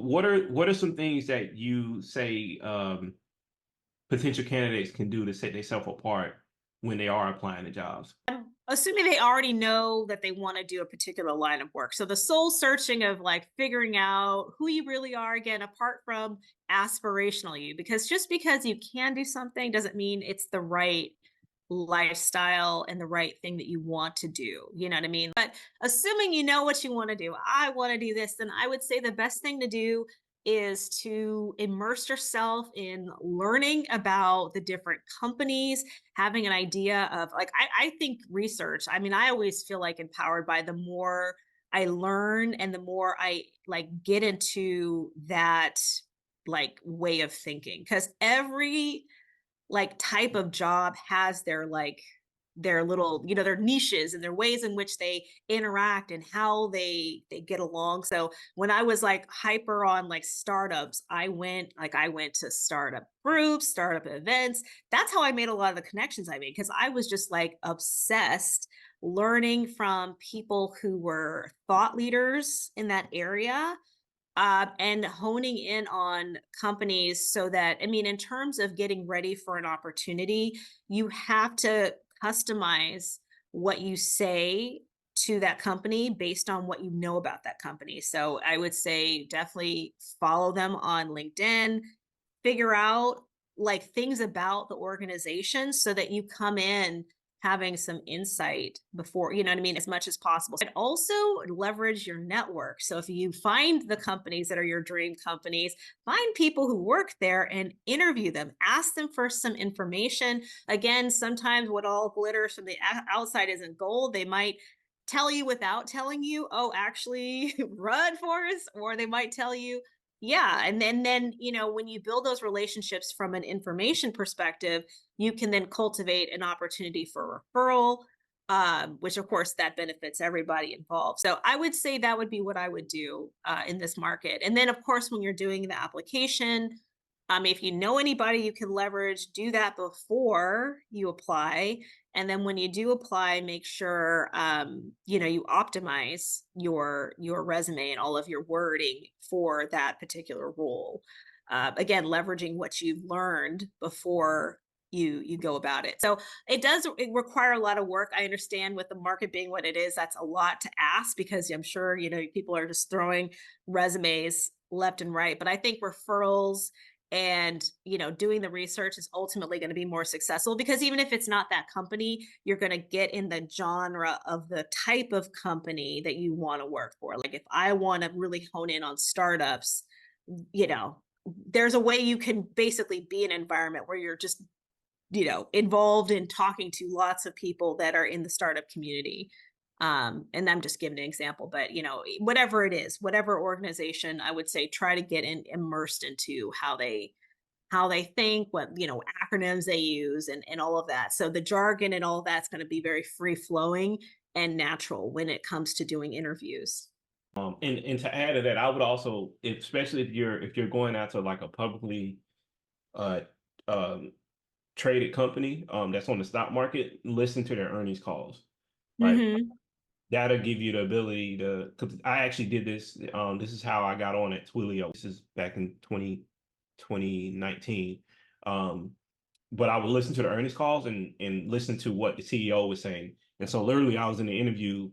what are some things that you say potential candidates can do to set themselves apart when they are applying to jobs? Assuming they already know that they want to do a particular line of work. So the soul searching of like figuring out who you really are, again, apart from aspirational you, because just because you can do something doesn't mean it's the right lifestyle and the right thing that you want to do. You know what I mean? But assuming you know what you want to do, I want to do this, then I would say the best thing to do is to immerse yourself in learning about the different companies, having an idea of like, I think research, I mean, I always feel like empowered by the more I learn and the more I like get into that like way of thinking. Because every like type of job has their little, their niches and their ways in which they interact and how they get along. So when I was like hyper on like startups, I went to startup groups, startup events. That's how I made a lot of the connections I made, because I was just like obsessed learning from people who were thought leaders in that area, and honing in on companies so that, I mean, in terms of getting ready for an opportunity, you have to customize what you say to that company based on what you know about that company. So I would say definitely follow them on LinkedIn, figure out like things about the organization so that you come in having some insight before, you know what I mean, as much as possible. And also leverage your network. So if you find the companies that are your dream companies, find people who work there and interview them, ask them for some information. Again, sometimes what all glitters from the outside isn't gold. They might tell you without telling you, oh, actually run for us, or they might tell you, yeah. And then, when you build those relationships from an information perspective, you can then cultivate an opportunity for referral, which of course that benefits everybody involved. So I would say that would be what I would do in this market. And then of course, when you're doing the application, if you know anybody you can leverage, do that before you apply. And then when you do apply, make sure you optimize your resume and all of your wording for that particular role. Again, leveraging what you've learned before you go about it. So it require a lot of work. I understand, with the market being what it is, that's a lot to ask, because I'm sure people are just throwing resumes left and right. But I think referrals and doing the research is ultimately going to be more successful, because even if it's not that company, you're going to get in the genre of the type of company that you want to work for. Like if I want to really hone in on startups, you know there's a way you can basically be in an environment where you're just involved in talking to lots of people that are in the startup community. And I'm just giving an example, but whatever it is, whatever organization, I would say try to get immersed into how they think, what acronyms they use, and all of that. So the jargon and all of that's going to be very free flowing and natural when it comes to doing interviews. And to add to that, I would also, especially if you're going out to like a publicly uh, um, traded company that's on the stock market, listen to their earnings calls, right? Hmm. That'll give you the ability to. Because I actually did this. This is how I got on at Twilio. This is back in 2019. Um, but I would listen to the earnings calls and listen to what the CEO was saying. And so literally, I was in the interview.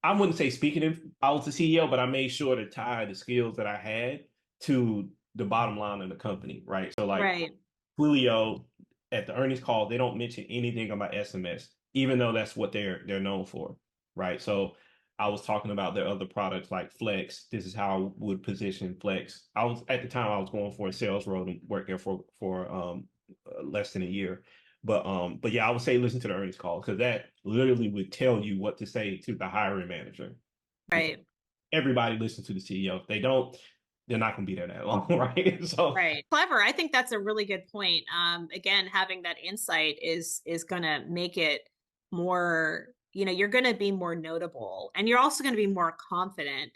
I wouldn't say speaking if I was the CEO, but I made sure to tie the skills that I had to the bottom line of the company, right? So like Right. Julio at the earnings call, they don't mention anything about SMS, even though that's what they're known for, right? So I was talking about their other products like Flex. This is how I would position Flex. I was at the time I was going for a sales role and worked there for less than a year. But yeah, I would say listen to the earnings call, because that literally would tell you what to say to the hiring manager. Because Right. everybody listens to the CEO. If they don't, they're not going to be there that long, right? So Right. Clever. I think that's a really good point. Again, having that insight is going to make it more, you're going to be more notable, and you're also going to be more confident.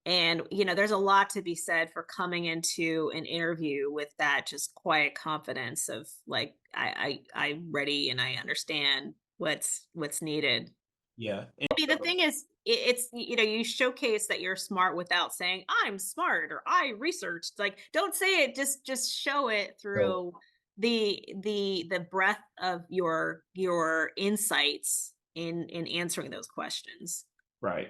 And, there's a lot to be said for coming into an interview with that just quiet confidence of like, I'm ready and I understand what's needed. yeah, I mean, the thing is, it's, you showcase that you're smart without saying I'm smart or I researched. Like, don't say it, just show it So through the breadth of your insights in answering those questions. right.